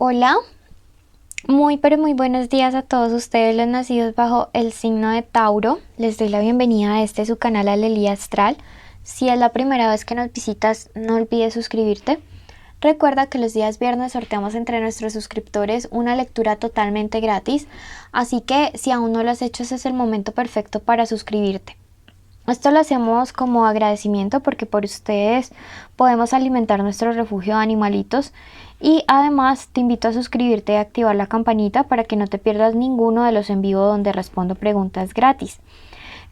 Hola, muy pero muy buenos días a todos ustedes los nacidos bajo el signo de Tauro. Les doy la bienvenida a su canal Alelía Astral. Si es la primera vez que nos visitas, no olvides suscribirte. Recuerda que los días viernes sorteamos entre nuestros suscriptores una lectura totalmente gratis, así que si aún no lo has hecho, ese es el momento perfecto para suscribirte. Esto lo hacemos como agradecimiento porque por ustedes podemos alimentar nuestro refugio de animalitos, y además te invito a suscribirte y activar la campanita para que no te pierdas ninguno de los en vivo donde respondo preguntas gratis.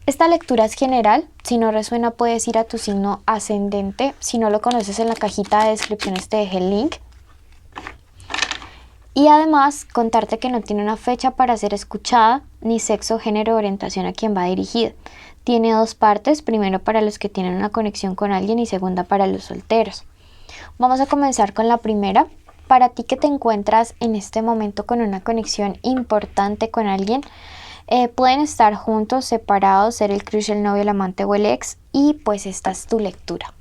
Esta lectura es general, si no resuena puedes ir a tu signo ascendente, si no lo conoces en la cajita de descripciones te dejé el link. Y además contarte que no tiene una fecha para ser escuchada, ni sexo, género o orientación a quien va dirigida. Tiene dos partes, primero para los que tienen una conexión con alguien y segunda para los solteros. Vamos a comenzar con la primera. Para ti que te encuentras en este momento con una conexión importante con alguien, pueden estar juntos, separados, ser el crush, el novio, el amante o el ex, y pues esta es tu lectura.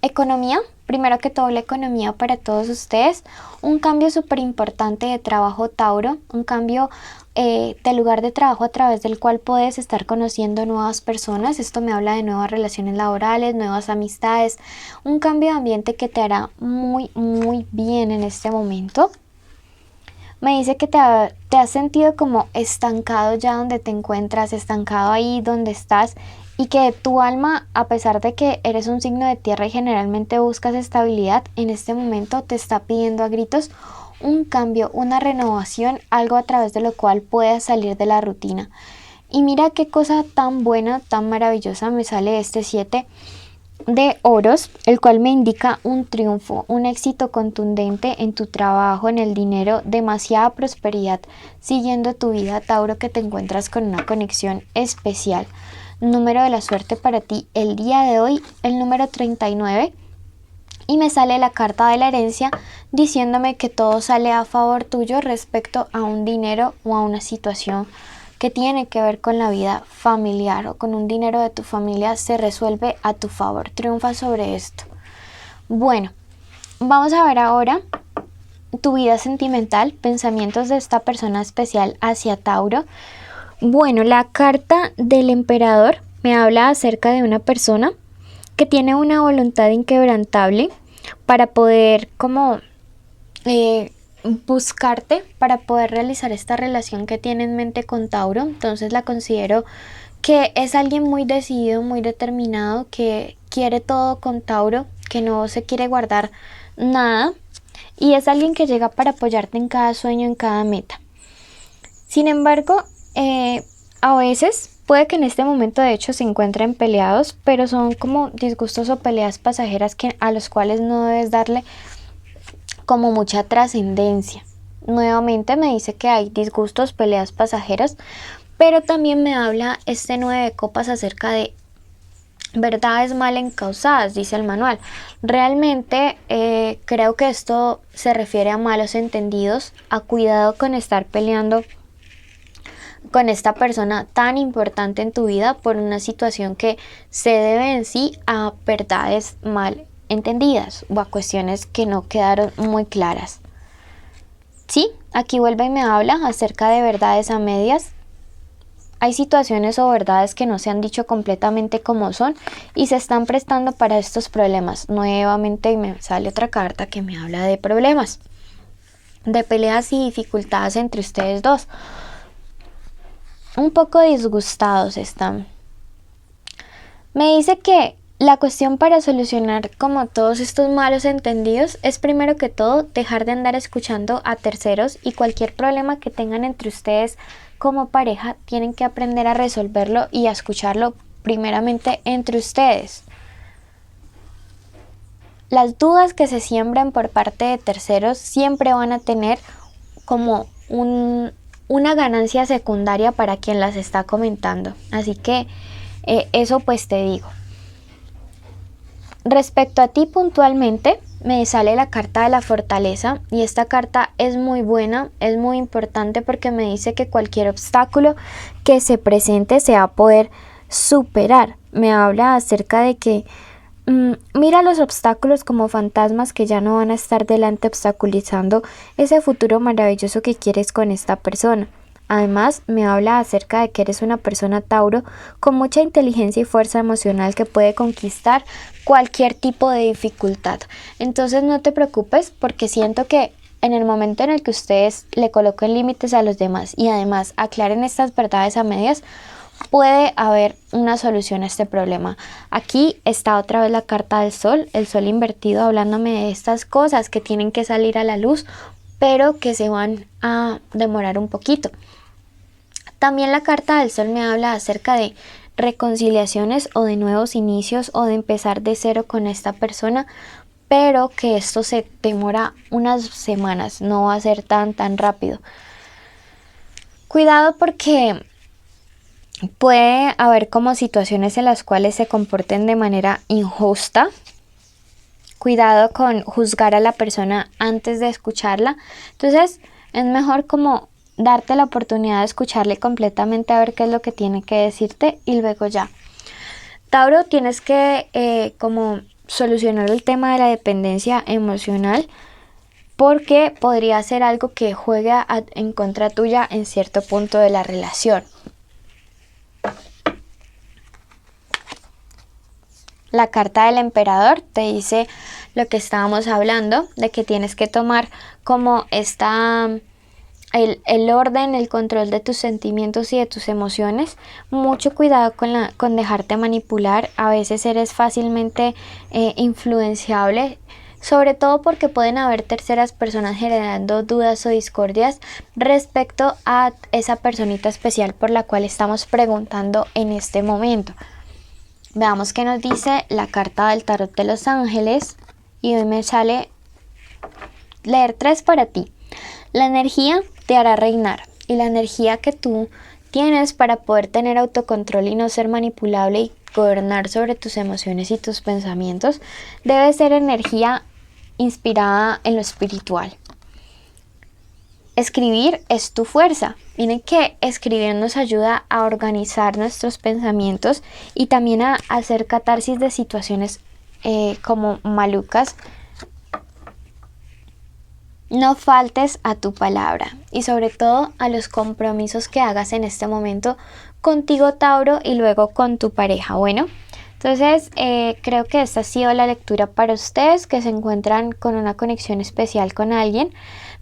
Economía, primero que todo la economía para todos ustedes, un cambio súper importante de trabajo Tauro, un cambio de lugar de trabajo a través del cual puedes estar conociendo nuevas personas. Esto me habla de nuevas relaciones laborales, nuevas amistades, un cambio de ambiente que te hará muy bien en este momento. Me dice que te has sentido como estancado ya donde te encuentras, estancado ahí donde estás, y que tu alma, a pesar de que eres un signo de tierra y generalmente buscas estabilidad, en este momento te está pidiendo a gritos un cambio, una renovación, algo a través de lo cual puedas salir de la rutina. Y mira qué cosa tan buena, tan maravillosa me sale este 7 de oros, el cual me indica un triunfo, un éxito contundente en tu trabajo, en el dinero, demasiada prosperidad siguiendo tu vida, Tauro, que te encuentras con una conexión especial. Número de la suerte para ti el día de hoy, el número 39. Y me sale la carta de la herencia diciéndome que todo sale a favor tuyo respecto a un dinero o a una situación que tiene que ver con la vida familiar o con un dinero de tu familia. Se resuelve a tu favor, triunfa sobre esto. Bueno, vamos a ver ahora tu vida sentimental, pensamientos de esta persona especial hacia Tauro. Bueno, la carta del emperador me habla acerca de una persona que tiene una voluntad inquebrantable para poder buscarte, para poder realizar esta relación que tiene en mente con Tauro. Entonces la considero que es alguien muy decidido, muy determinado, que quiere todo con Tauro, que no se quiere guardar nada, y es alguien que llega para apoyarte en cada sueño, en cada meta. Sin embargo, a veces puede que en este momento de hecho se encuentren peleados, pero son como disgustos o peleas pasajeras a los cuales no debes darle como mucha trascendencia. Nuevamente me dice que hay disgustos, peleas pasajeras, pero también me habla este 9 de copas acerca de verdades mal encausadas, dice el manual. Realmente creo que esto se refiere a malos entendidos, a cuidado con estar peleando con esta persona tan importante en tu vida por una situación que se debe en sí a verdades mal entendidas o a cuestiones que no quedaron muy claras. Sí, aquí vuelve y me habla acerca de verdades a medias. Hay situaciones o verdades que no se han dicho completamente como son y se están prestando para estos problemas. Nuevamente me sale otra carta que me habla de problemas, de peleas y dificultades entre ustedes dos. Un poco disgustados están. Me dice que la cuestión para solucionar como todos estos malos entendidos es primero que todo dejar de andar escuchando a terceros, y cualquier problema que tengan entre ustedes como pareja tienen que aprender a resolverlo y a escucharlo primeramente entre ustedes. Las dudas que se siembran por parte de terceros siempre van a tener como una ganancia secundaria para quien las está comentando. Así que eso pues te digo. Respecto a ti puntualmente, me sale la carta de la fortaleza, y esta carta es muy buena, es muy importante porque me dice que cualquier obstáculo que se presente se va a poder superar. Me habla acerca de que Mira los obstáculos como fantasmas que ya no van a estar delante obstaculizando ese futuro maravilloso que quieres con esta persona. Además, me habla acerca de que eres una persona Tauro con mucha inteligencia y fuerza emocional que puede conquistar cualquier tipo de dificultad. Entonces no te preocupes porque siento que en el momento en el que ustedes le coloquen límites a los demás y además aclaren estas verdades a medias, puede haber una solución a este problema. Aquí está otra vez la carta del sol, el sol invertido, hablándome de estas cosas que tienen que salir a la luz, pero que se van a demorar un poquito. También la carta del sol me habla acerca de reconciliaciones o de nuevos inicios o de empezar de cero con esta persona, pero que esto se demora unas semanas, no va a ser tan rápido. Cuidado porque puede haber como situaciones en las cuales se comporten de manera injusta. Cuidado con juzgar a la persona antes de escucharla. Entonces es mejor como darte la oportunidad de escucharle completamente a ver qué es lo que tiene que decirte y luego ya. Tauro, tienes que como solucionar el tema de la dependencia emocional porque podría ser algo que juegue en contra tuya en cierto punto de la relación. La carta del emperador te dice lo que estábamos hablando, de que tienes que tomar como el orden, el control de tus sentimientos y de tus emociones. Mucho cuidado con dejarte manipular. A veces eres fácilmente influenciable, sobre todo porque pueden haber terceras personas generando dudas o discordias respecto a esa personita especial por la cual estamos preguntando en este momento. Veamos qué nos dice la carta del tarot de los ángeles y hoy me sale leer 3 para ti. La energía te hará reinar y la energía que tú tienes para poder tener autocontrol y no ser manipulable y gobernar sobre tus emociones y tus pensamientos debe ser energía inspirada en lo espiritual. Escribir es tu fuerza. Miren que escribir nos ayuda a organizar nuestros pensamientos y también a hacer catarsis de situaciones como malucas. No faltes a tu palabra y sobre todo a los compromisos que hagas en este momento contigo, Tauro, y luego con tu pareja. Bueno, entonces creo que esta ha sido la lectura para ustedes que se encuentran con una conexión especial con alguien.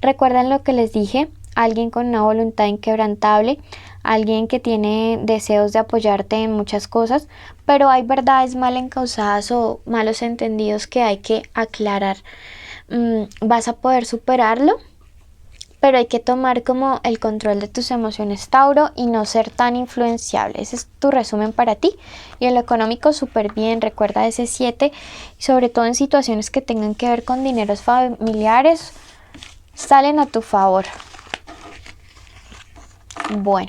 Recuerden lo que les dije, alguien con una voluntad inquebrantable, alguien que tiene deseos de apoyarte en muchas cosas, pero hay verdades mal encausadas o malos entendidos que hay que aclarar. Vas a poder superarlo, pero hay que tomar como el control de tus emociones, Tauro, y no ser tan influenciable. Ese es tu resumen para ti. Y en lo económico súper bien, recuerda ese 7, sobre todo en situaciones que tengan que ver con dineros familiares, salen a tu favor. Bueno,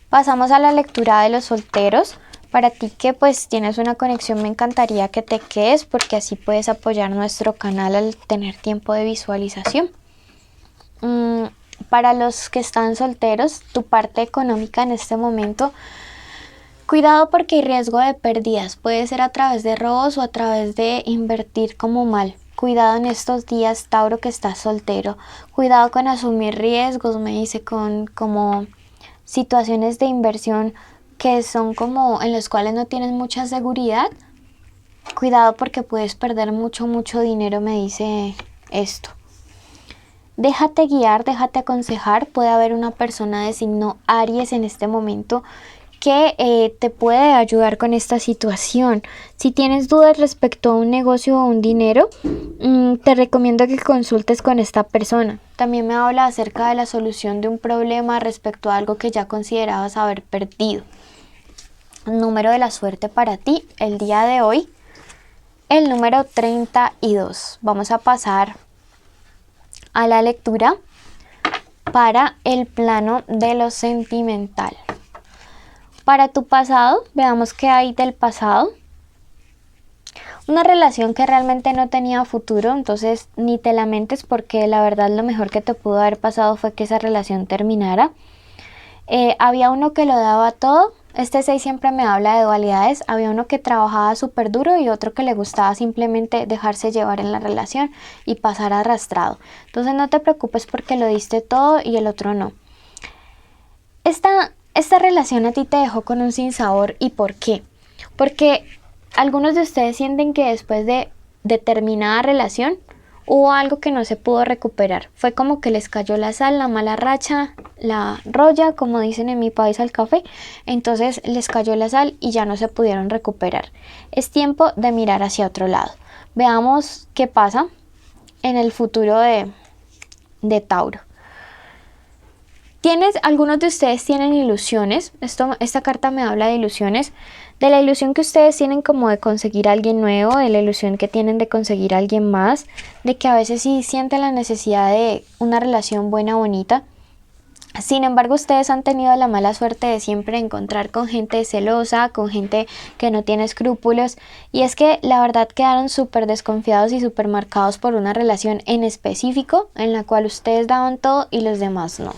pasamos a la lectura de los solteros. Para ti que pues tienes una conexión, me encantaría que te quedes porque así puedes apoyar nuestro canal al tener tiempo de visualización. Para los que están solteros, tu parte económica en este momento, cuidado porque hay riesgo de pérdidas. Puede ser a través de robos o a través de invertir como mal. Cuidado en estos días, Tauro, que estás soltero. Cuidado con asumir riesgos, me dice, con como situaciones de inversión que son como en los cuales no tienes mucha seguridad. Cuidado porque puedes perder mucho dinero, me dice esto. Déjate guiar, déjate aconsejar. Puede haber una persona de signo Aries en este momento que te puede ayudar con esta situación. Si tienes dudas respecto a un negocio o un dinero, te recomiendo que consultes con esta persona. También me habla acerca de la solución de un problema respecto a algo que ya considerabas haber perdido. Número de la suerte para ti el día de hoy, el número 32. Vamos a pasar a la lectura para el plano de lo sentimental. Para tu pasado, veamos qué hay del pasado. Una relación que realmente no tenía futuro, entonces ni te lamentes porque la verdad lo mejor que te pudo haber pasado fue que esa relación terminara. Había uno que lo daba todo, Este 6 siempre me habla de dualidades. Había uno que trabajaba súper duro y otro que le gustaba simplemente dejarse llevar en la relación y pasar arrastrado. Entonces no te preocupes porque lo diste todo y el otro no. Esta relación a ti te dejó con un sinsabor. ¿Y por qué? Porque algunos de ustedes sienten que después de determinada relación hubo algo que no se pudo recuperar. Fue como que les cayó la sal, la mala racha, la roya, como dicen en mi país al café. Entonces les cayó la sal y ya no se pudieron recuperar. Es tiempo de mirar hacia otro lado. Veamos qué pasa en el futuro de Tauro. Algunos de ustedes tienen ilusiones. Esta carta me habla de ilusiones. De la ilusión que ustedes tienen como de conseguir a alguien nuevo, de la ilusión que tienen de conseguir a alguien más, de que a veces sí sienten la necesidad de una relación buena, bonita. Sin embargo, ustedes han tenido la mala suerte de siempre encontrar con gente celosa, con gente que no tiene escrúpulos. Y es que la verdad quedaron súper desconfiados y súper marcados por una relación en específico en la cual ustedes daban todo y los demás no.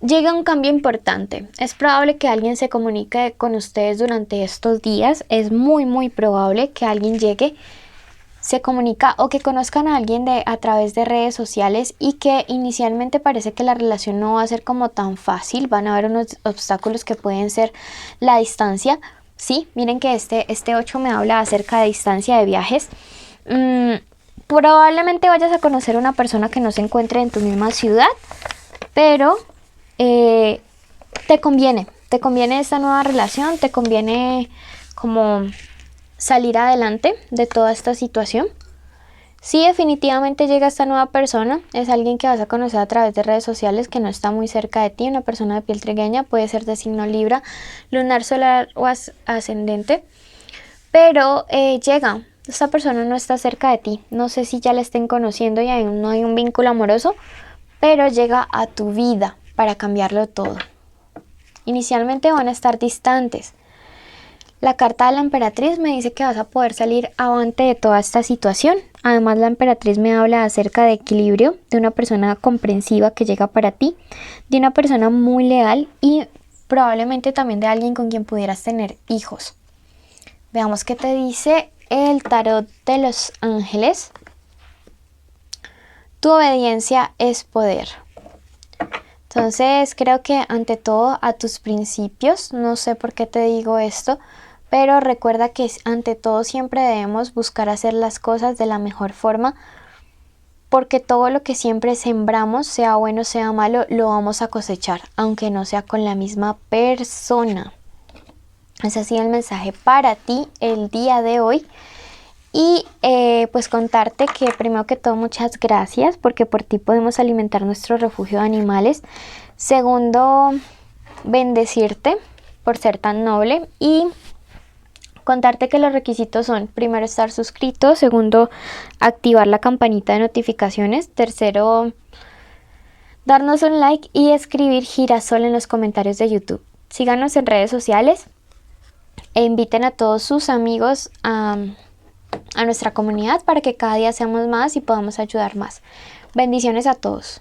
Llega un cambio importante. Es probable que alguien se comunique con ustedes durante estos días. Es muy probable que alguien llegue, se comunica o que conozcan a alguien a través de redes sociales y que inicialmente parece que la relación no va a ser como tan fácil. Van a haber unos obstáculos que pueden ser la distancia. Sí, miren que este 8 me habla acerca de distancia, de viajes. Probablemente vayas a conocer a una persona que no se encuentre en tu misma ciudad, pero te conviene esta nueva relación, te conviene como salir adelante de toda esta situación. Sí, definitivamente llega esta nueva persona, es alguien que vas a conocer a través de redes sociales que no está muy cerca de ti, una persona de piel trigueña, puede ser de signo Libra, lunar, solar o ascendente, pero llega, esta persona no está cerca de ti, no sé si ya la estén conociendo y no hay un vínculo amoroso, pero llega a tu vida para cambiarlo todo. Inicialmente van a estar distantes. La carta de la emperatriz me dice que vas a poder salir avante de toda esta situación. Además, la emperatriz me habla acerca de equilibrio, de una persona comprensiva que llega para ti, de una persona muy leal y probablemente también de alguien con quien pudieras tener hijos. Veamos qué te dice el tarot de los ángeles. Tu obediencia es poder. Entonces creo que ante todo a tus principios, no sé por qué te digo esto, pero recuerda que ante todo siempre debemos buscar hacer las cosas de la mejor forma, porque todo lo que siempre sembramos, sea bueno sea malo, lo vamos a cosechar, aunque no sea con la misma persona. Ese ha sido el mensaje para ti el día de hoy. Y pues contarte que primero que todo muchas gracias porque por ti podemos alimentar nuestro refugio de animales. Segundo, bendecirte por ser tan noble y contarte que los requisitos son: primero, estar suscrito; segundo, activar la campanita de notificaciones; tercero, darnos un like y escribir girasol en los comentarios de YouTube. Síganos en redes sociales e inviten a todos sus amigos a nuestra comunidad para que cada día seamos más y podamos ayudar más. Bendiciones a todos.